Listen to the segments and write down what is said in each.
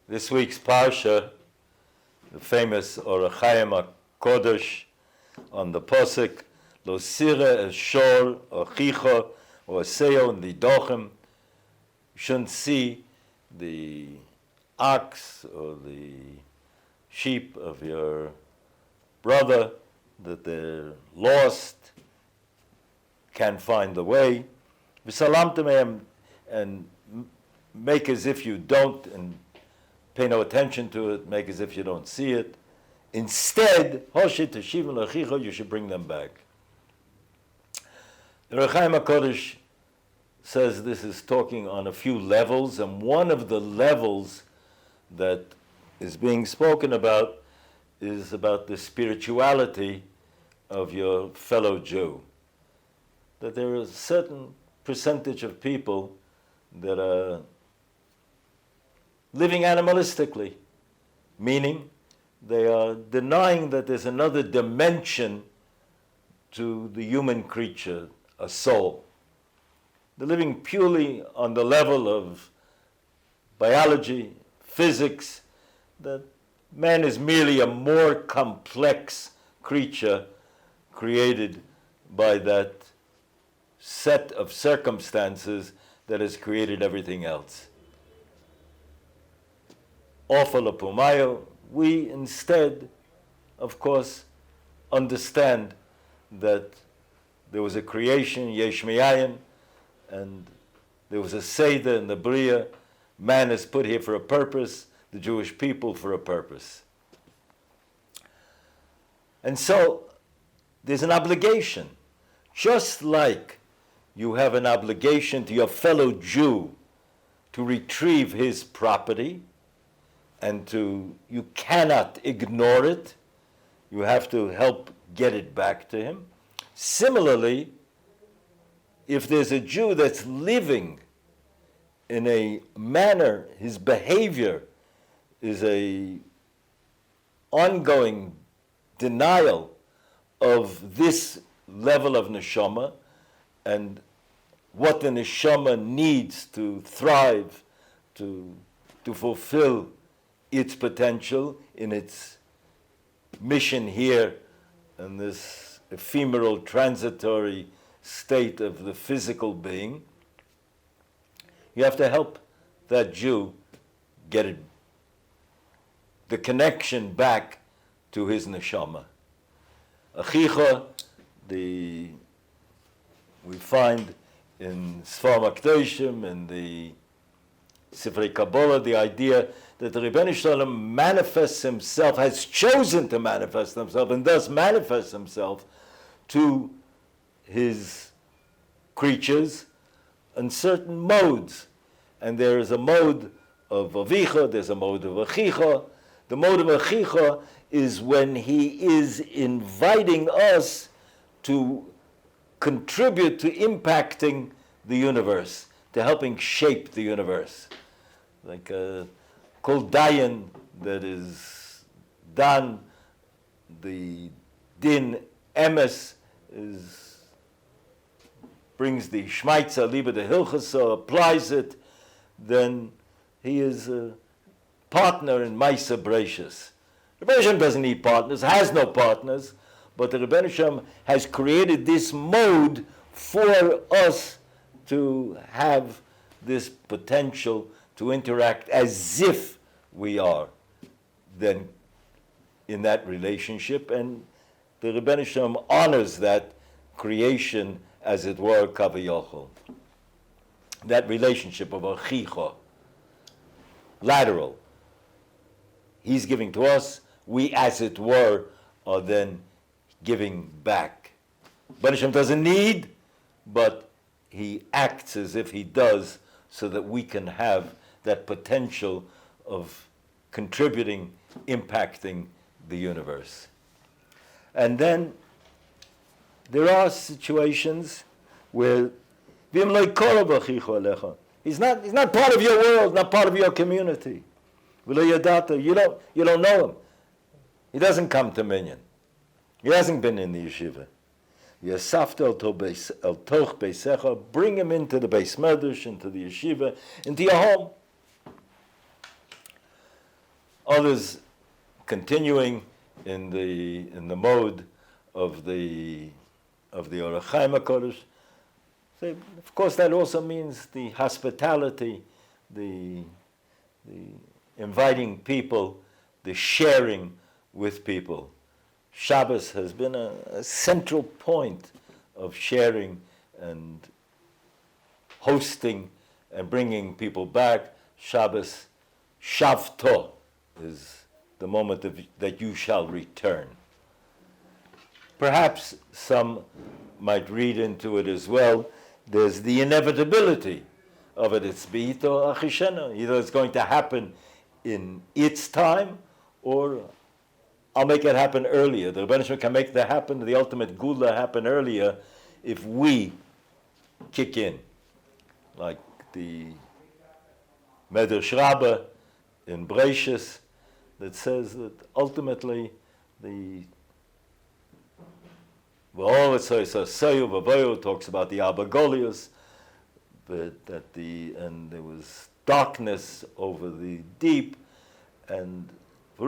This week's Parsha, the famous Ohr Somayach on the Posuk, Lo sire eshol ochicho or seo lidochem. You shouldn't see the ox or the sheep of your brother, that they're lost, can't find the way. V'salamtem and make as if you don't, and pay no attention to it, make as if you don't see it. Instead, you should bring them back. The Rosh HaKodesh says this is talking on a few levels, and one of the levels that is being spoken about is about the spirituality of your fellow Jew. That there is a certain percentage of people that are living animalistically, meaning they are denying that there's another dimension to the human creature, a soul. They're living purely on the level of biology, physics, that man is merely a more complex creature created by that set of circumstances that has created everything else. We instead, of course, understand that there was a creation, Yesh Me'ayin, and there was a Seder in the Bria. Man is put here for a purpose, the Jewish people for a purpose. And so there's an obligation. Just like you have an obligation to your fellow Jew to retrieve his property, and you cannot ignore it. You have to help get it back to him. Similarly, if there's a Jew that's living in a manner, his behavior is a ongoing denial of this level of neshama and what the neshama needs to thrive, to fulfill its potential in its mission here in this ephemeral transitory state of the physical being, you have to help that Jew get it, the connection back to his neshama. Achicha, we find in Sfar Makdoshim, in the Sifrei Kabbalah, the idea that the Rebbeinu Shalom manifests himself, has chosen to manifest himself, and thus manifests himself to his creatures in certain modes. And there is a mode of Avicha, there's a mode of Achicha. The mode of Achicha is when he is inviting us to contribute to impacting the universe, to helping shape the universe. Like Kol Dayan that is done, the Din Emes brings the Shmaitza, Liba the Hilchasa, applies it, then he is a partner in Maisa Breishis. The Rebbeinu Shalom doesn't need partners, has no partners, but the Rebbeinu Shalom has created this mode for us to have this potential to interact as if we are then in that relationship, and the Rebbeinu Shalom honors that creation, as it were, kavayochel. That relationship of achicha, lateral. He's giving to us, we, as it were, are then giving back. Rebbeinu Shalom doesn't need, but he acts as if he does, so that we can have that potential of contributing, impacting the universe. And then there are situations where he's not part of your world, not part of your community. You don't know him. He doesn't come to Minyan. He hasn't been in the yeshiva. Bring him into the Beis Medrash, into the yeshiva, into your home. others continuing in the mode of the Orach Chaim HaKodesh. So, of course, that also means the hospitality, the inviting people, the sharing with people. Shabbos has been a central point of sharing and hosting and bringing people back. Shabbos, Shavto, is the moment that you shall return. Perhaps some might read into it as well, there's the inevitability of it. It's Beito Achishena. Either it's going to happen in its time, or I'll make it happen earlier. The Rebbeinu Shalom can make the ultimate Gula happen earlier if we kick in. Like the Medrash Rabbah in Breishis that says that ultimately the talks about the Abagolius, and there was darkness over the deep, and the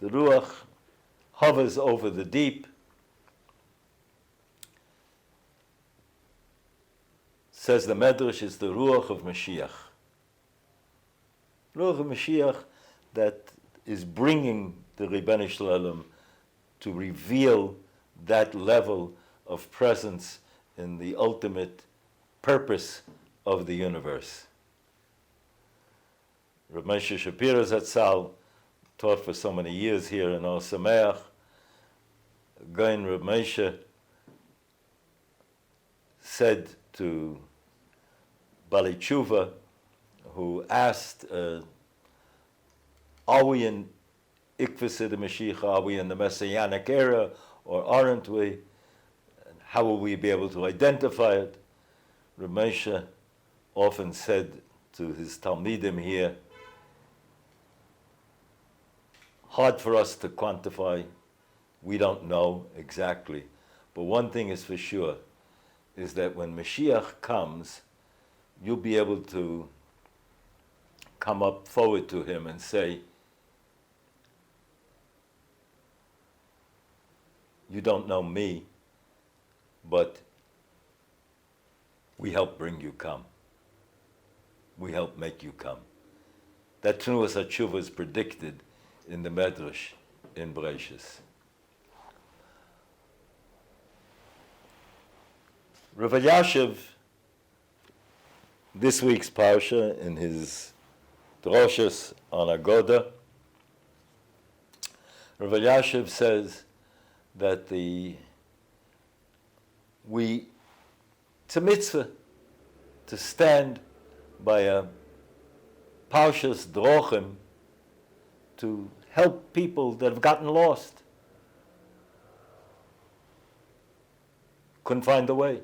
Ruach hovers over the deep. Says the Medrash, is the Ruach of Mashiach. Ruach of Mashiach that is bringing the Ribbon Shalom to reveal that level of presence in the ultimate purpose of the universe. Reb Moshe Shapiro Zatzal taught for so many years here in Ohr Somayach. Gaon Reb Moshe said to Bali Tshuva, who asked, are we in Ikvus de Mashiach, are we in the Messianic era, or aren't we? And how will we be able to identify it? Reb Moshe often said to his Talmidim here, hard for us to quantify, we don't know exactly, but one thing is for sure, is that when Mashiach comes, you'll be able to come up forward to him and say, you don't know me, but we help bring you come. We help make you come. That Tnuas HaTshuva is predicted in the Medrash in Breishis. Rav Elyashiv, this week's Parsha, in his Droshes on Agoda, Rav Elyashiv says that it's a mitzvah to stand by a Parshas Drochim to help people that have gotten lost, couldn't find the way.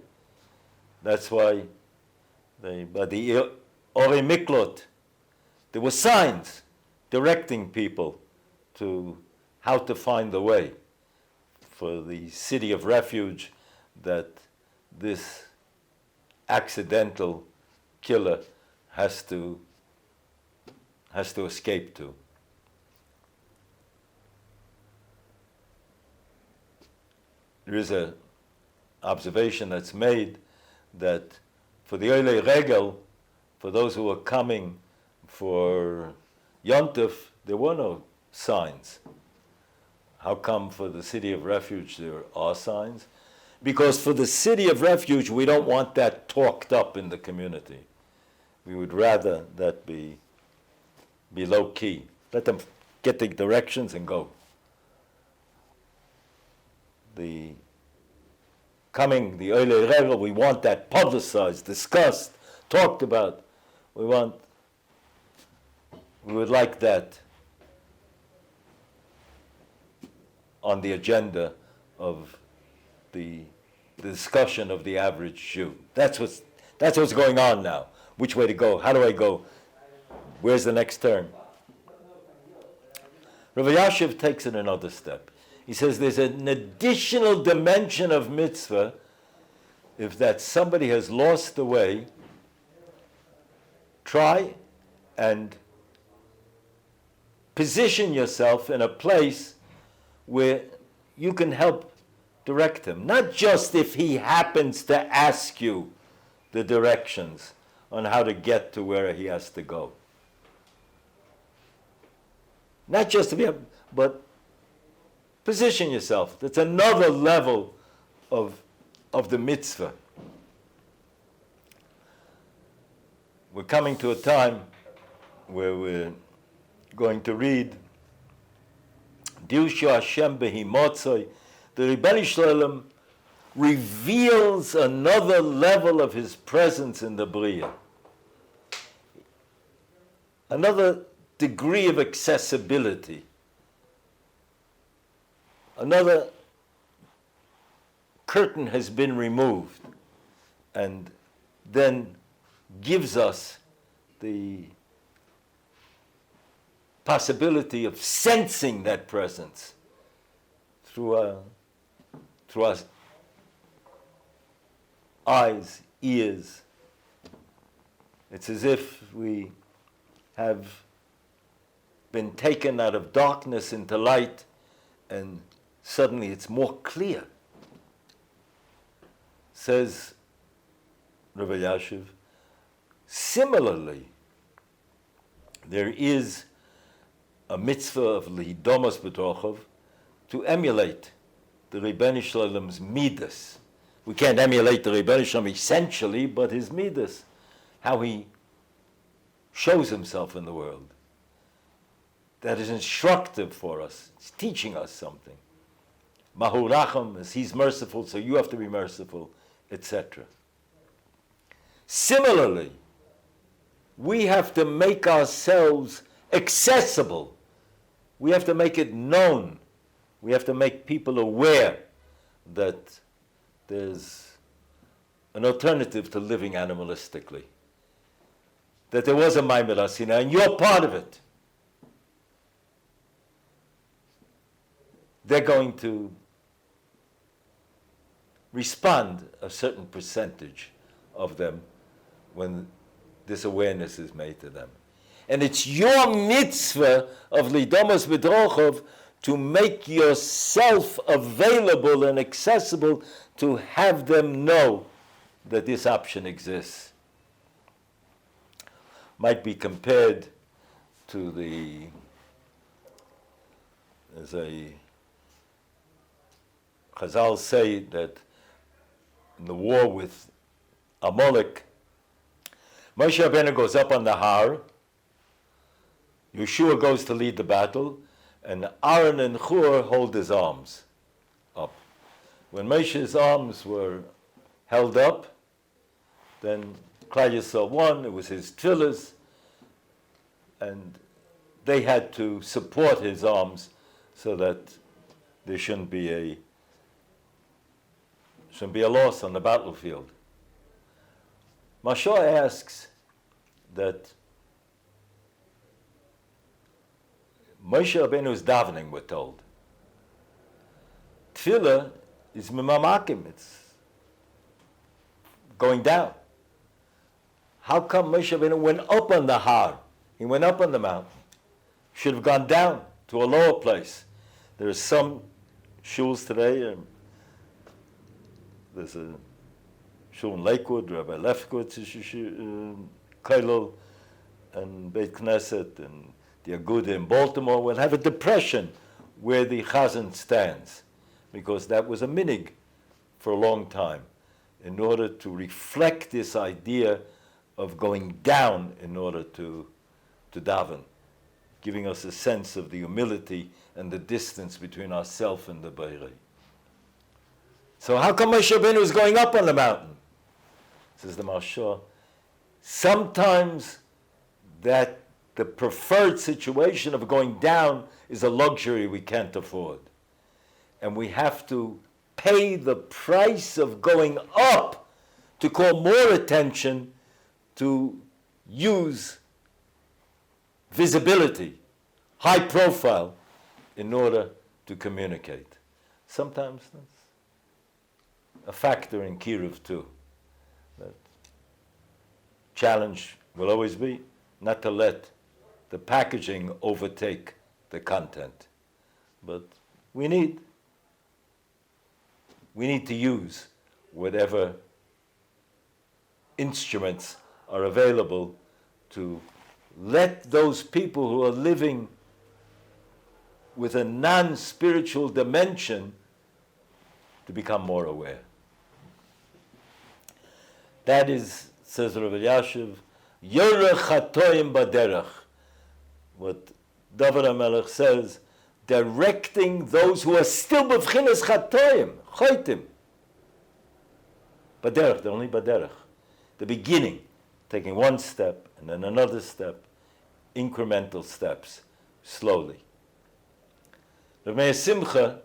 That's why by the Ori Miklot, there were signs directing people to how to find the way for the city of refuge that this accidental killer has to escape to. There is an observation that's made that for the Oilei Regel, for those who were coming for Yontif, there were no signs. How come for the city of refuge there are signs? Because for the city of refuge, we don't want that talked up in the community. We would rather that be low key. Let them get the directions and go. The Oilei Regel, we want that publicized, discussed, talked about. We would like that on the agenda of the discussion of the average Jew. That's what's going on now. Which way to go? How do I go? Where's the next turn? Rav Elyashiv takes it another step. He says there's an additional dimension of mitzvah if that somebody has lost the way. Try and position yourself in a place where you can help direct him. Not just if he happens to ask you the directions on how to get to where he has to go. Not just to be, but position yourself. That's another level of the mitzvah. We're coming to a time where we're going to read Dirshu Hashem Behimotzoi. The Ribono Shel Olam reveals another level of his presence in the Bria. Another degree of accessibility. Another curtain has been removed, and then gives us the possibility of sensing that presence through our eyes, ears. It's as if we have been taken out of darkness into light, and suddenly it's more clear. Says Rabbi Yashiv, similarly, there is a mitzvah of lihidomos b'tochov to emulate the Ribono Shel Olam's midas. We can't emulate the Ribono Shel Olam essentially, but his midas, how he shows himself in the world. That is instructive for us. It's teaching us something. Mahu racham, as he's merciful, so you have to be merciful, etc. Similarly, we have to make ourselves accessible. We have to make it known. We have to make people aware that there's an alternative to living animalistically. That there was a Maimed Asina, and you're part of it. They're going to respond, a certain percentage of them, when this awareness is made to them. And it's your mitzvah of lidomos b'drochov to make yourself available and accessible to have them know that this option exists. Might be compared to as a Chazal say that in the war with Amalek, Moshe Rabbeinu goes up on the Har, Yeshua goes to lead the battle, and Aaron and Hur hold his arms up. When Moshe's arms were held up, then Klal Yisrael won. It was his tefillas, and they had to support his arms so that there shouldn't be a loss on the battlefield. Mashal asks that Moshe Rabbeinu's davening, we're told. Tefillah is mimamakim, it's going down. How come Moshe Rabbeinu went up on the Har? He went up on the mountain. Should have gone down to a lower place. There are some shuls today. There's a shul in Lakewood, Rabbi Lefkowitz's Kailul, and Beit Knesset, and the Aguda in Baltimore will have a depression where the Chazan stands, because that was a minig for a long time, in order to reflect this idea of going down in order to daven, giving us a sense of the humility and the distance between ourselves and the Beirei. So how come Moshe Rabbeinu is going up on the mountain? Says the Mashal, sometimes that the preferred situation of going down is a luxury we can't afford. And we have to pay the price of going up to call more attention, to use visibility, high profile, in order to communicate. Sometimes that's a factor in Kiruv too. That challenge will always be not to let the packaging overtake the content. But we need to use whatever instruments are available to let those people who are living with a non-spiritual dimension to become more aware. That is, says Rav Elyashiv, Yorech Chatoim Baderech. What David HaMelech says, directing those who are still b'vchinas Chatoim, Choitim. Baderech, they're only Baderech. The beginning, taking one step and then another step, incremental steps, slowly. Rav Meir Simcha,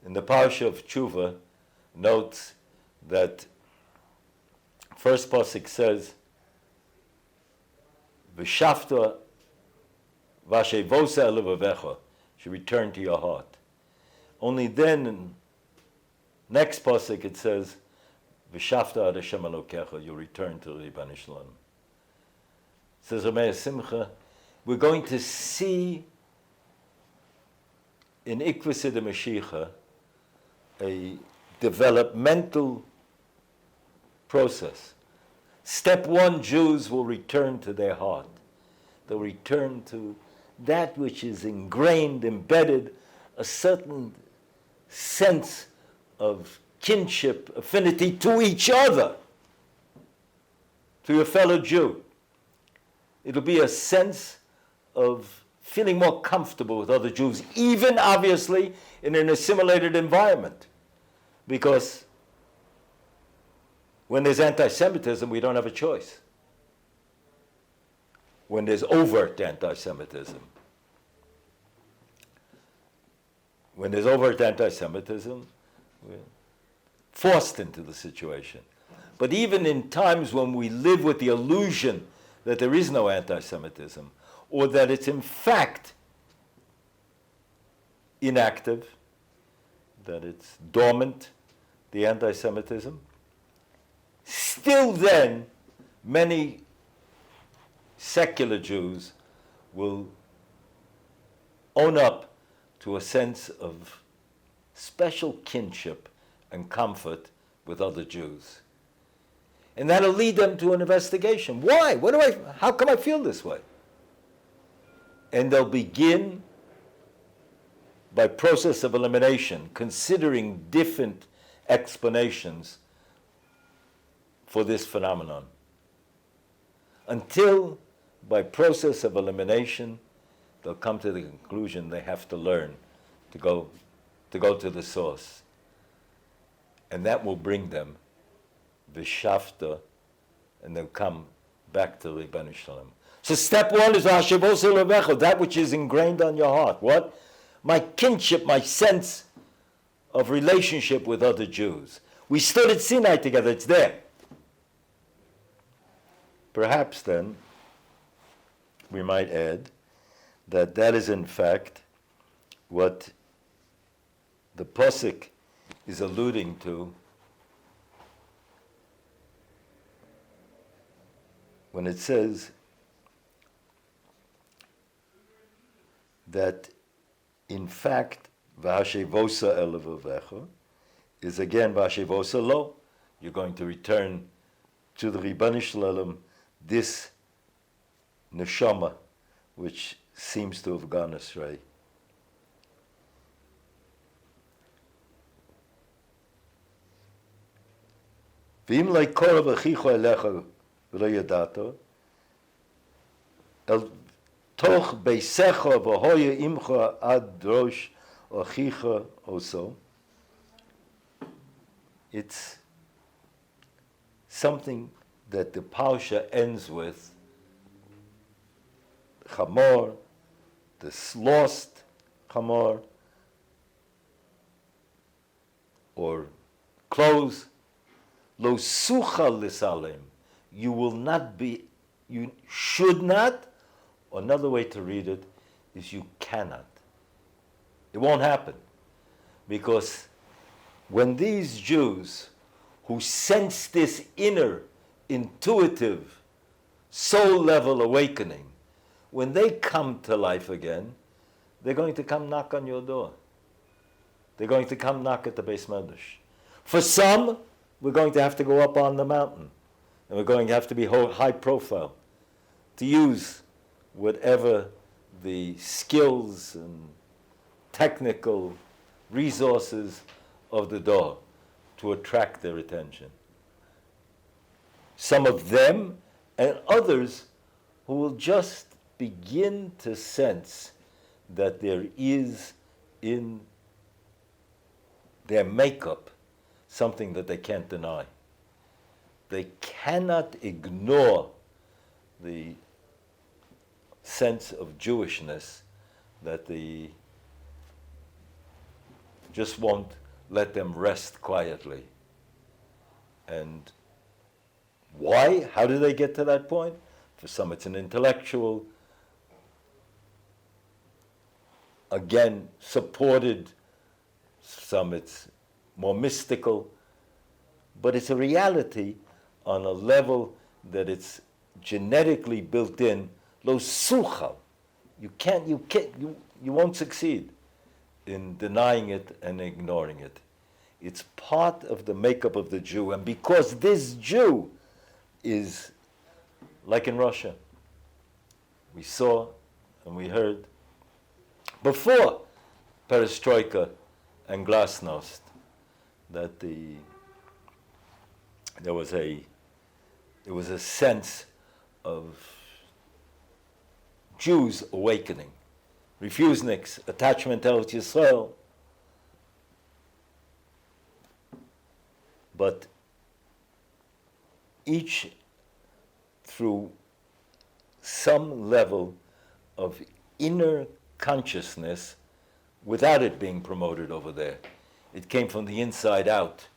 in the Parsha of Tshuva, notes that first pasuk says, "V'shavta v'ashevosa elevavecha," should return to your heart. Only then, in next pasuk, it says, "V'shavta ad Hashem Elokecha," you return to Ribbon Shalom. Says Rav Meir Simcha, we're going to see in Ikvus de Mashiach a developmental process. Step one, Jews will return to their heart. They'll return to that which is ingrained, embedded, a certain sense of kinship, affinity to each other, to your fellow Jew. It'll be a sense of feeling more comfortable with other Jews, even obviously in an assimilated environment. Because when there's anti-Semitism, we don't have a choice. When there's overt anti-Semitism. When there's overt anti-Semitism, we're forced into the situation. But even in times when we live with the illusion that there is no anti-Semitism, or that it's in fact inactive, that it's dormant, the anti-Semitism, still then many secular Jews will own up to a sense of special kinship and comfort with other Jews. And that'll lead them to an investigation. Why? How come I feel this way? And they'll begin by process of elimination, considering different explanations for this phenomenon. Until, by process of elimination, they'll come to the conclusion they have to learn to go to the source. And that will bring them v'shavta, and they'll come back to Ribbon Shalom. So step one is that which is ingrained on your heart. What? My kinship, my sense of relationship with other Jews. We stood at Sinai together, it's there. Perhaps then, we might add that is in fact what the Pasuk is alluding to when it says that in fact v'hashevosa elevavecha is again v'hashevosa lo. You're going to return to the Ribbon Shalom this neshama which seems to have gone astray. V'im le'korav achicha elecha v'lo yadato el toch beisecha v'hoya imcha ad rosh achicha also. It's something that the Parsha ends with chamor, this lost chamor, or clothes, lo sucha lisalem. You will not be, you should not, or another way to read it is you cannot. It won't happen. Because when these Jews who sense this inner, intuitive, soul level awakening, when they come to life again, they're going to come knock on your door. They're going to come knock at the Beis Medrash. For some, we're going to have to go up on the mountain, and we're going to have to be high profile to use whatever the skills and technical resources of the door to attract their attention. Some of them and others who will just begin to sense that there is in their makeup something that they can't deny. They cannot ignore the sense of Jewishness that they just won't let them rest quietly. And why? How do they get to that point? For some it's an intellectual, again, supported. Some it's more mystical. But it's a reality on a level that it's genetically built in. Lo suchal. You won't succeed in denying it and ignoring it. It's part of the makeup of the Jew. And because this Jew is like in Russia, we saw and we heard before perestroika and glasnost that there was a sense of Jews awakening, refuseniks, attachment to Eretz Yisrael. But each through some level of inner consciousness without it being promoted over there. It came from the inside out.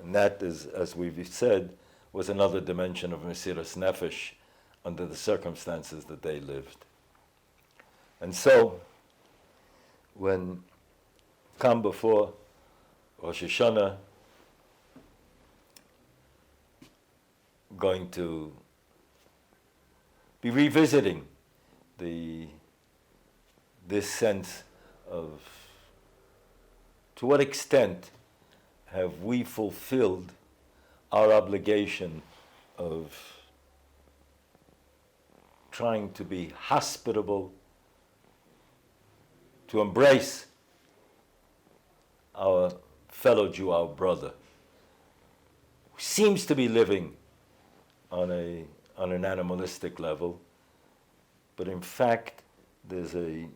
And that is, as we've said, was another dimension of Mesiras Nefesh under the circumstances that they lived. And so, when come before Rosh Hashanah, going to be revisiting this sense of to what extent have we fulfilled our obligation of trying to be hospitable, to embrace our fellow Jew, our brother, who seems to be living on an animalistic level, but in fact there's a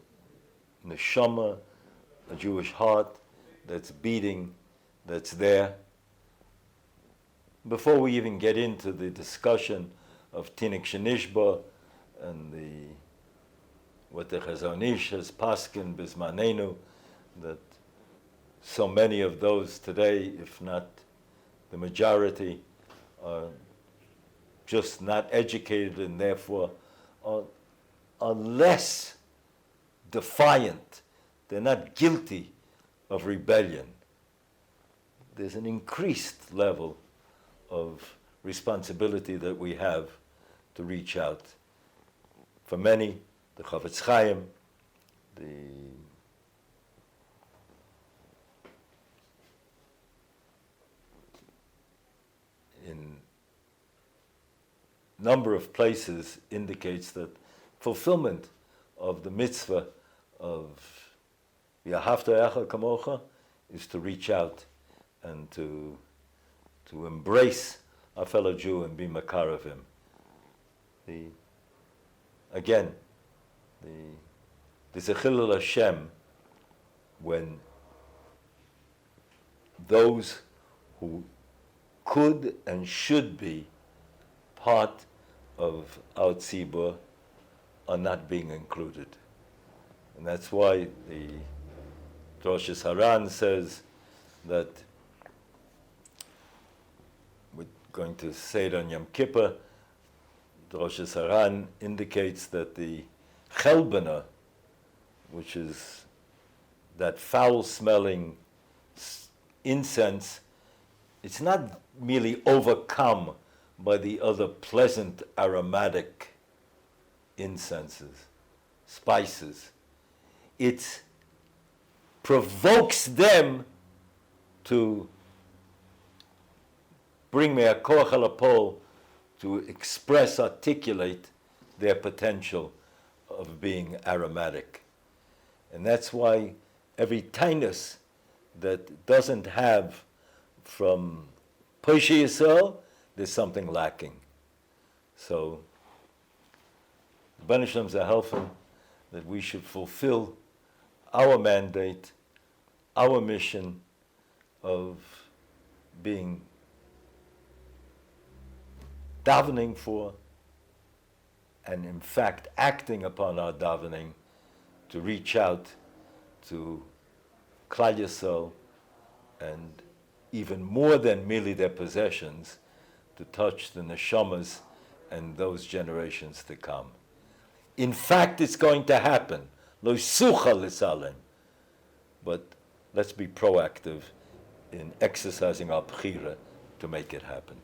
neshama, a Jewish heart that's beating, that's there. Before we even get into the discussion of Tinik Shenishba and what the Chazon Ish has paskin bismanenu, that so many of those today, if not the majority, are just not educated and therefore are less defiant. They're not guilty of rebellion. There's an increased level of responsibility that we have to reach out. For many, the Chavetz Chaim, in number of places indicates that fulfillment of the mitzvah of V'ahavta Echa Kamocha is to reach out and to embrace our fellow Jew and be makar of him. There's a Chillul Hashem when those who could and should be part of our tzibur are not being included. And that's why the Rosh Haran says that we're going to say it on Yom Kippur. The Rosh Haran indicates that the chelbana, which is that foul-smelling incense, it's not merely overcome by the other pleasant aromatic incenses, spices. It provokes them to bring me a koach halapol, to express, articulate their potential of being aromatic. And that's why every tainus that doesn't have from Poshe Yisrael, there's something lacking. So, Rebbeinu Shalom's are helping that we should fulfill our mandate, our mission of being davening for, and in fact acting upon our davening to reach out to Klal Yisrael, and even more than merely their possessions, to touch the neshamas and those generations to come. In fact, it's going to happen. Lo sucha l'salem. But let's be proactive in exercising our bechira to make it happen.